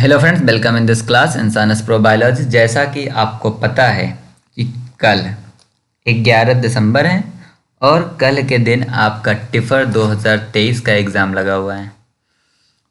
Hello friends, welcome in this class इंसानस pro biology. जैसा कि आपको पता है कि कल 11 दिसंबर है और कल के दिन आपका टिफर 2023 का एग्ज़ाम लगा हुआ है।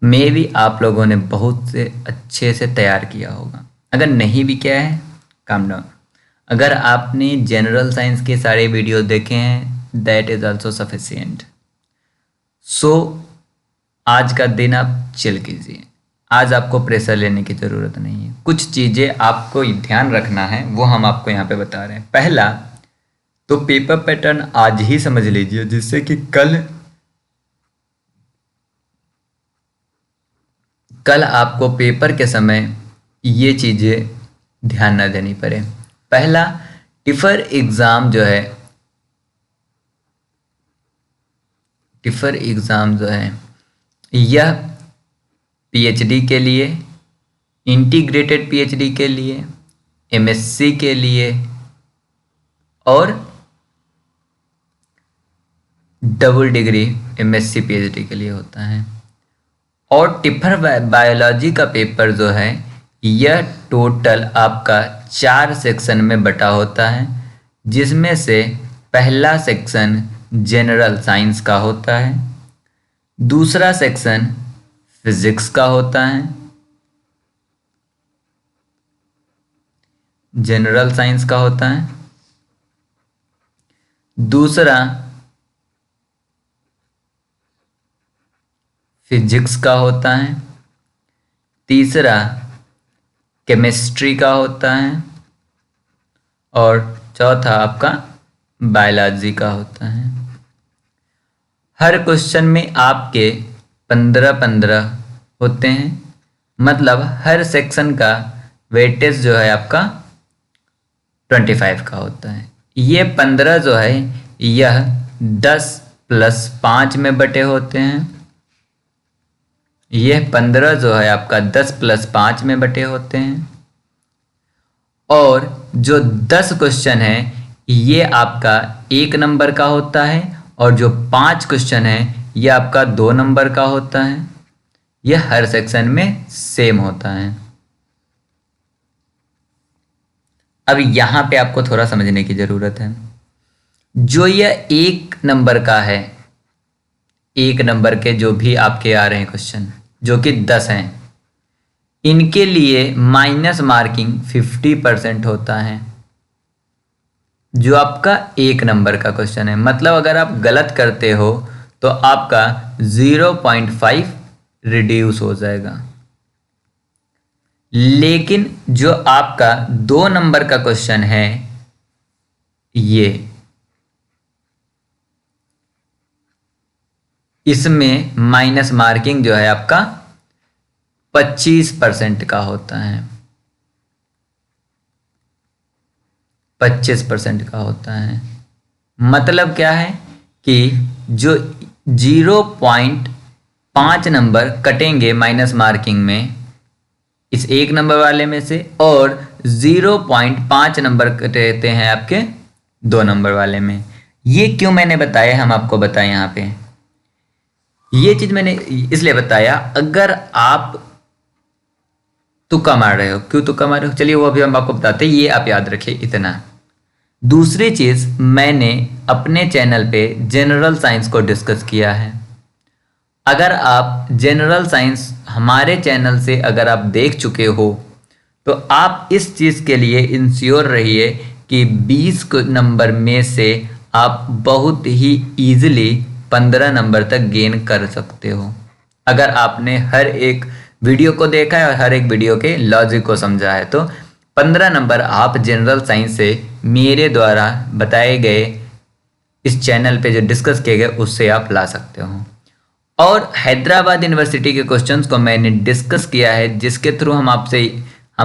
मे भी आप लोगों ने बहुत से अच्छे से तैयार किया होगा। अगर नहीं भी किया है, काम डाउन। अगर आपने जनरल साइंस के सारे वीडियो देखे हैं, दैट इज़ आल्सो सफिशिएंट। सो आज का दिन आप चिल कीजिए। आज आपको प्रेशर लेने की ज़रूरत नहीं है। कुछ चीज़ें आपको ध्यान रखना है, वो हम आपको यहाँ पे बता रहे हैं। पहला तो पेपर पैटर्न आज ही समझ लीजिए, जिससे कि कल आपको पेपर के समय ये चीज़ें ध्यान न देनी पड़े। पहला, टिफर एग्ज़ाम जो है यह पीएचडी के लिए, इंटीग्रेटेड पीएचडी के लिए, एमएससी के लिए और डबल डिग्री एमएससी पीएचडी के लिए होता है। और टिफर बायोलॉजी का पेपर जो है यह टोटल आपका 4 सेक्शन में बटा होता है, जिसमें से पहला सेक्शन जनरल साइंस का होता है, दूसरा सेक्शन फिजिक्स का होता है, जनरल साइंस का होता है, दूसरा फिजिक्स का होता है, तीसरा केमिस्ट्री का होता है और चौथा आपका बायोलॉजी का होता है। हर क्वेश्चन में आपके 15-15 होते हैं, मतलब हर सेक्शन का वेटेज जो है आपका 25 का होता है। ये 15 जो है यह 10 + 5 में बटे होते हैं। यह 15 जो है आपका 10 + 5 में बटे होते हैं। और जो 10 क्वेश्चन है ये आपका 1 नंबर का होता है और जो 5 क्वेश्चन है ये आपका 2 नंबर का होता है। यह हर सेक्शन में सेम होता है। अब यहाँ पे आपको थोड़ा समझने की ज़रूरत है। जो यह 1 नंबर का है, 1 नंबर के जो भी आपके आ रहे हैं क्वेश्चन, जो कि 10 हैं, इनके लिए माइनस मार्किंग 50% होता है। जो आपका 1 नंबर का क्वेश्चन है, मतलब अगर आप गलत करते हो तो आपका 0.5 रिड्यूस हो जाएगा। लेकिन जो आपका 2 नंबर का क्वेश्चन है ये, इसमें माइनस मार्किंग जो है आपका 25% का होता है। 25% का होता है। मतलब क्या है कि जो 0.5 नंबर कटेंगे माइनस मार्किंग में इस 1 नंबर वाले में से, और 0.5 नंबर कटते हैं आपके 2 नंबर वाले में। ये क्यों मैंने बताया, हम आपको बताएं। यहाँ पे ये चीज मैंने इसलिए बताया, अगर आप तुक्का मार रहे हो, क्यों तुक्का मार रहे हो, चलिए वो अभी हम आपको बताते हैं। ये आप याद रखिए इतना। दूसरी चीज, मैंने अपने चैनल पे जनरल साइंस को डिस्कस किया है। अगर आप जनरल साइंस हमारे चैनल से अगर आप देख चुके हो तो आप इस चीज़ के लिए इंश्योर रहिए कि 20 नंबर में से आप बहुत ही ईजिली 15 नंबर तक गेन कर सकते हो, अगर आपने हर एक वीडियो को देखा है और हर एक वीडियो के लॉजिक को समझा है। तो 15 नंबर आप जनरल साइंस से मेरे द्वारा बताए गए इस चैनल पे जो डिस्कस किए गए उससे आप ला सकते हो। और हैदराबाद यूनिवर्सिटी के क्वेश्चंस को मैंने डिस्कस किया है, जिसके थ्रू हम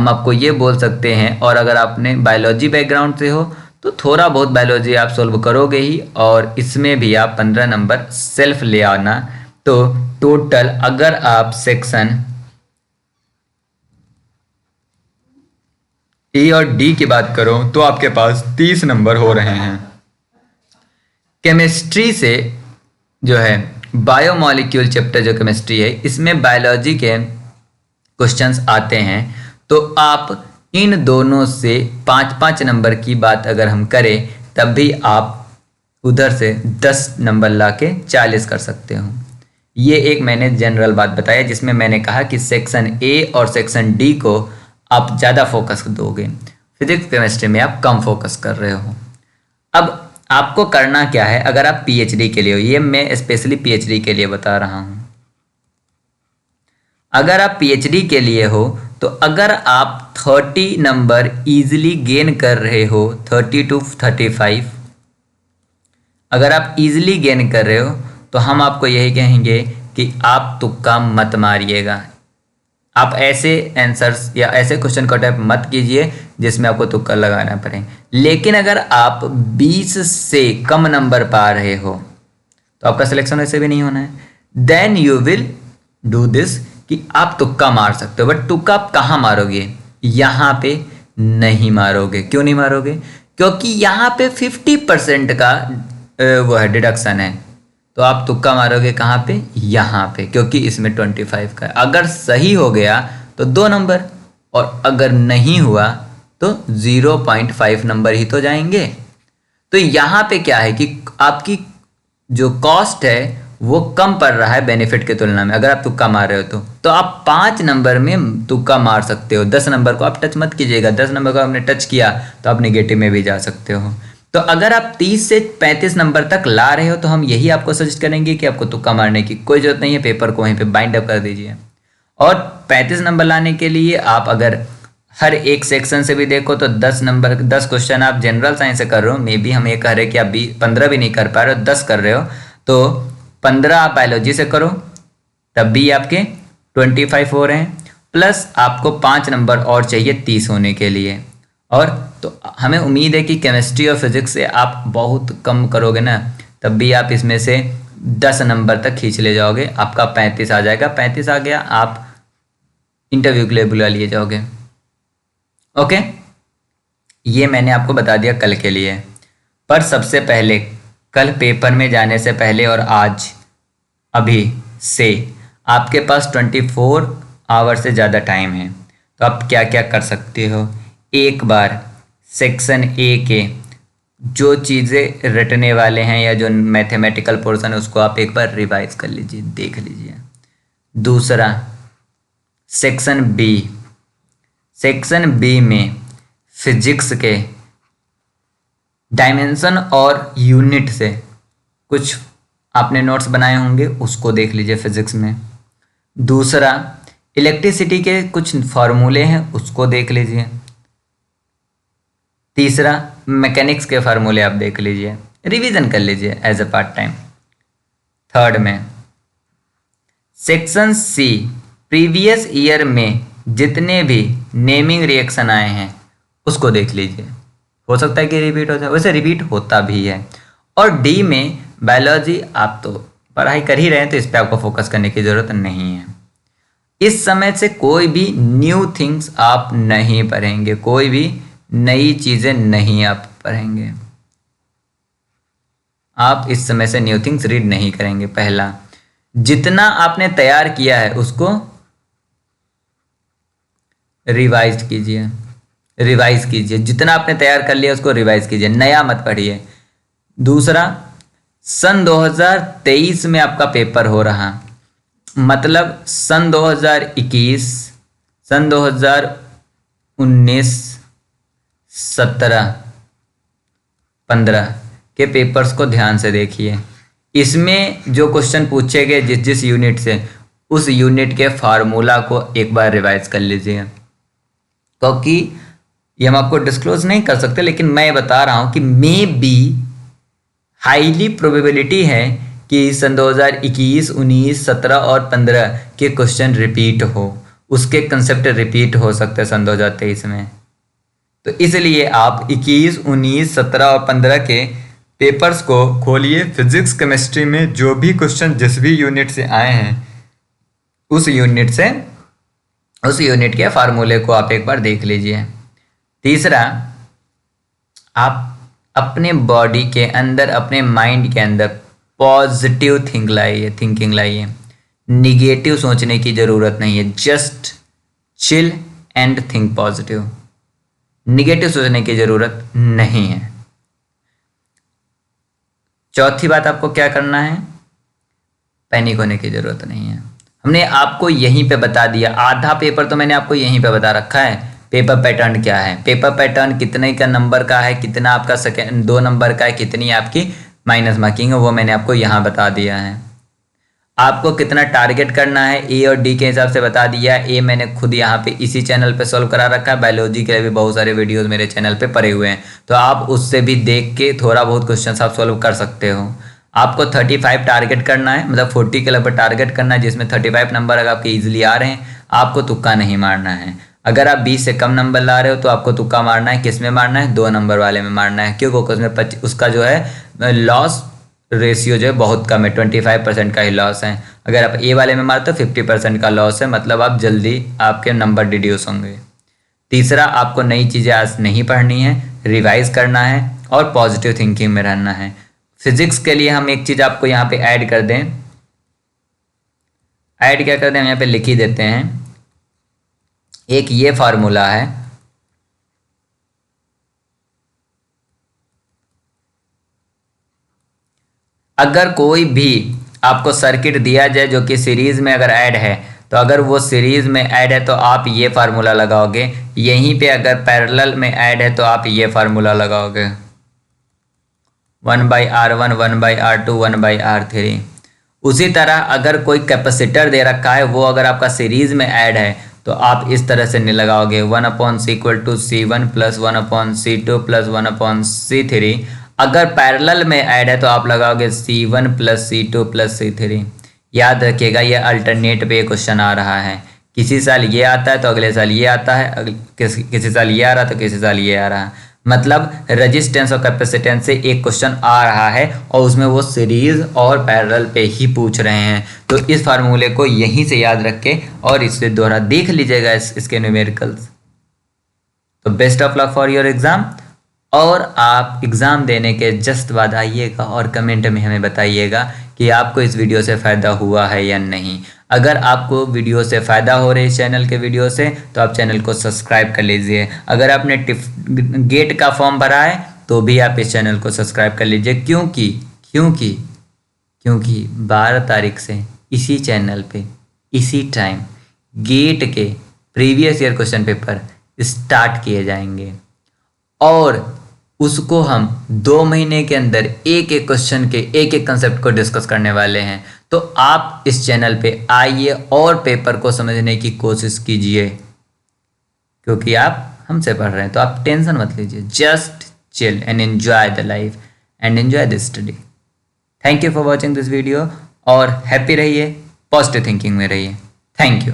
आपको ये बोल सकते हैं। और अगर आपने बायोलॉजी बैकग्राउंड से हो तो थोड़ा बहुत बायोलॉजी आप सोल्व करोगे ही, और इसमें भी आप 15 नंबर सेल्फ ले आना। तो टोटल अगर आप सेक्शन ए और डी की बात करो तो आपके पास 30 नंबर हो रहे हैं। केमिस्ट्री से जो है बायोमॉलिक्यूल चैप्टर जो केमिस्ट्री है, इसमें बायोलॉजी के क्वेश्चंस आते हैं, तो आप इन दोनों से 5-5 नंबर की बात अगर हम करें, तब भी आप उधर से 10 नंबर लाके 40 कर सकते हो। ये एक मैंने जनरल बात बताया, जिसमें मैंने कहा कि सेक्शन ए और सेक्शन डी को आप ज़्यादा फोकस दोगे, फिजिक्स केमिस्ट्री में आप कम फोकस कर रहे हो। अब आपको करना क्या है, अगर आप पीएचडी के लिए हो, ये मैं स्पेशली पीएचडी के लिए बता रहा हूँ। अगर आप पीएचडी के लिए हो, तो अगर आप 30 नंबर इजीली गेन कर रहे हो, 30 to 35, अगर आप इजीली गेन कर रहे हो, तो हम आपको यही कहेंगे कि आप तुक्का मत मारिएगा। आप ऐसे आंसर्स या ऐसे क्वेश्चन का टाइप मत कीजिए जिसमें आपको तुक्का लगाना पड़े। लेकिन अगर आप 20 से कम नंबर पा रहे हो, तो आपका सिलेक्शन वैसे भी नहीं होना है। Then you will do this कि आप तुक्का मार सकते हो, बट तुक्का आप कहाँ मारोगे? यहाँ पे नहीं मारोगे। क्यों नहीं मारोगे? क्योंकि यहाँ पे 50% का वो है, डिडक्शन है। तो आप तुक्का मारोगे कहाँ पे? यहाँ पे, क्योंकि इसमें 25 का है। अगर सही हो गया तो 2 नंबर, और अगर नहीं हुआ तो 0.5 नंबर ही तो जाएंगे। तो यहाँ पे क्या है कि आपकी जो कॉस्ट है वो कम पड़ रहा है बेनिफिट के तुलना में, अगर आप तुक्का मार रहे हो तो आप 5 नंबर में तुक्का मार सकते हो। 10 नंबर को आप टच मत कीजिएगा। 10 नंबर को आपने टच किया तो आप नेगेटिव में भी जा सकते हो। तो अगर आप 30 से 35 नंबर तक ला रहे हो, तो हम यही आपको सजेस्ट करेंगे कि आपको तुक्का मारने की कोई जरूरत नहीं है। पेपर को वहीं पे बाइंड अप कर दीजिए। और 35 नंबर लाने के लिए आप अगर हर एक सेक्शन से भी देखो तो 10 क्वेश्चन आप जनरल साइंस से कर रहे हो, मे बी हम ये कह रहे हैं कि आप 15 भी नहीं कर पा रहे हो, 10 कर रहे हो, तो 15 आप बायोलॉजी से करो, तब भी आपके 25 हो रहे हैं। प्लस आपको 5 नंबर और चाहिए 30 होने के लिए। और तो हमें उम्मीद है कि केमिस्ट्री और फिजिक्स से आप बहुत कम करोगे ना, तब भी आप इसमें से 10 नंबर तक खींच ले जाओगे। आपका 35 आ जाएगा। 35 आ गया, आप इंटरव्यू के लिए बुला लिए जाओगे। ओके, ये मैंने आपको बता दिया कल के लिए। पर सबसे पहले, कल पेपर में जाने से पहले और आज अभी से आपके पास 24 आवर से ज़्यादा टाइम है। तो आप क्या क्या कर सकते हो? एक बार सेक्शन ए के जो चीज़ें रटने वाले हैं या जो मैथमेटिकल पोर्शन है, उसको आप एक बार रिवाइज कर लीजिए, देख लीजिए। दूसरा, सेक्शन बी में फिजिक्स के डायमेंशन और यूनिट से कुछ आपने नोट्स बनाए होंगे, उसको देख लीजिए फिजिक्स में। दूसरा, इलेक्ट्रिसिटी के कुछ फार्मूले हैं, उसको देख लीजिए। तीसरा, मैकेनिक्स के फार्मूले आप देख लीजिए, रिवीजन कर लीजिए as a part time. Third में सेक्शन सी, प्रीवियस ईयर में जितने भी नेमिंग रिएक्शन आए हैं उसको देख लीजिए। हो सकता है कि रिपीट हो जाए, वैसे रिपीट होता भी है। और डी में बायोलॉजी, आप तो पढ़ाई कर ही रहे हैं, तो इस पर आपको फोकस करने की ज़रूरत नहीं है। इस समय से कोई भी न्यू थिंग्स आप नहीं पढ़ेंगे, कोई भी नई चीज़ें नहीं आप पढ़ेंगे। आप इस समय से न्यू थिंग्स रीड नहीं करेंगे। पहला, जितना आपने तैयार किया है उसको रिवाइज कीजिए। जितना आपने तैयार कर लिया उसको रिवाइज कीजिए, नया मत पढ़िए। दूसरा, सन 2023 में आपका पेपर हो रहा, मतलब सन 2021, सन 2019, 17, 15 के पेपर्स को ध्यान से देखिए। इसमें जो क्वेश्चन पूछे गए जिस यूनिट से, उस यूनिट के फार्मूला को एक बार रिवाइज कर लीजिए। क्योंकि ये हम आपको डिस्क्लोज नहीं कर सकते, लेकिन मैं बता रहा हूँ कि मे बी हाईली प्रोबेबिलिटी है कि सन 2021, 19, 17 और 15 के क्वेश्चन रिपीट हो, उसके कंसेप्ट रिपीट हो सकते हैं सन 2023 में। तो इसलिए आप 21, 19, 17 और 15 के पेपर्स को खोलिए। फिजिक्स केमिस्ट्री में जो भी क्वेश्चन जिस भी यूनिट से आए हैं, उस यूनिट के फार्मूले को आप एक बार देख लीजिए। तीसरा, आप अपने बॉडी के अंदर, अपने माइंड के अंदर पॉजिटिव थिंकिंग लाइए। निगेटिव सोचने की ज़रूरत नहीं है। Just chill and think positive. Negative सोचने की जरूरत नहीं है। चौथी बात आपको क्या करना है, पैनिक होने की जरूरत नहीं है। हमने आपको यहीं पे बता दिया, आधा पेपर तो मैंने आपको यहीं पे बता रखा है। पेपर पैटर्न क्या है, पेपर पैटर्न कितने का नंबर का है, कितना आपका सेकेंड 2 नंबर का है, कितनी आपकी माइनस मार्किंग है, वो मैंने आपको यहाँ बता दिया है। आपको कितना टारगेट करना है ए और डी के हिसाब से बता दिया। ए मैंने खुद यहाँ पे इसी चैनल पे सॉल्व करा रखा है। बायोलॉजी के लिए भी बहुत सारे वीडियोस मेरे चैनल पे पड़े हुए हैं, तो आप उससे भी देख के थोड़ा बहुत क्वेश्चन आप सॉल्व कर सकते हो। आपको 35 टारगेट करना है, मतलब 40 के लगभग टारगेट करना है, जिसमें 35 नंबर अगर आपके ईजिली आ रहे हैं, आपको तुक्का नहीं मारना है। अगर आप 20 से कम नंबर ला रहे हो तो आपको तुक्का मारना है। किस में मारना है, 2 नंबर वाले में मारना है, क्योंकि उसमें उसका जो है लॉस रेशियो जो है बहुत कम है, 25% का ही लॉस है। अगर आप ए वाले में मारते हो 50% का लॉस है, मतलब आप जल्दी आपके नंबर डिड्यूस होंगे। तीसरा, आपको नई चीज़ें आज नहीं पढ़नी है, रिवाइज करना है और पॉजिटिव थिंकिंग में रहना है। फिजिक्स के लिए हम एक चीज़ आपको यहाँ पे ऐड कर दें, ऐड क्या कर दें, हम यहाँ पे लिख ही देते हैं। एक ये फार्मूला है, अगर कोई भी आपको सर्किट दिया जाए जो कि सीरीज में अगर ऐड है, तो अगर वो सीरीज में ऐड है तो आप ये फार्मूला लगाओगे। यहीं पे अगर पैरेलल में ऐड है तो आप ये फार्मूला लगाओगे, 1/R1 1/R2 1/R3। उसी तरह अगर कोई कैपेसिटर दे रखा है, वो अगर आपका सीरीज में ऐड है तो आप इस तरह से नहीं लगाओगे, 1/C = C1 + 1/C2 + 1/C3। अगर पैरेलल में ऐड है तो आप लगाओगे C1 + C2 + C3। याद रखिएगा, ये अल्टरनेट पे क्वेश्चन आ रहा है। किसी साल ये आता है तो अगले साल ये आता है, किसी साल ये आ रहा तो किसी साल ये आ रहा है। मतलब रेजिस्टेंस और कैपेसिटेंस से एक क्वेश्चन आ रहा है और उसमें वो सीरीज और पैरेलल पे ही पूछ रहे हैं। तो इस फार्मूले को यहीं से याद रख के और इससे दोहरा देख लीजिएगा इसके न्यूमेरिकल्स। तो best of luck for your exam. और आप एग्ज़ाम देने के जस्ट बाद आइएगा और कमेंट में हमें बताइएगा कि आपको इस वीडियो से फ़ायदा हुआ है या नहीं। अगर आपको वीडियो से फ़ायदा हो रहा है इस चैनल के वीडियो से, तो आप चैनल को सब्सक्राइब कर लीजिए। अगर आपने गेट का फॉर्म भरा है तो भी आप इस चैनल को सब्सक्राइब कर लीजिए, क्योंकि 12 तारीख से इसी चैनल पे इसी टाइम गेट के previous year question paper start किए जाएंगे और उसको हम 2 महीने के अंदर एक एक क्वेश्चन के एक एक कंसेप्ट को डिस्कस करने वाले हैं। तो आप इस चैनल पे आइए और पेपर को समझने की कोशिश कीजिए, क्योंकि आप हमसे पढ़ रहे हैं। तो आप टेंशन मत लीजिए, just chill and enjoy the life and enjoy the study. Thank you for watching this video और हैप्पी रहिए, पॉजिटिव थिंकिंग में रहिए। Thank you.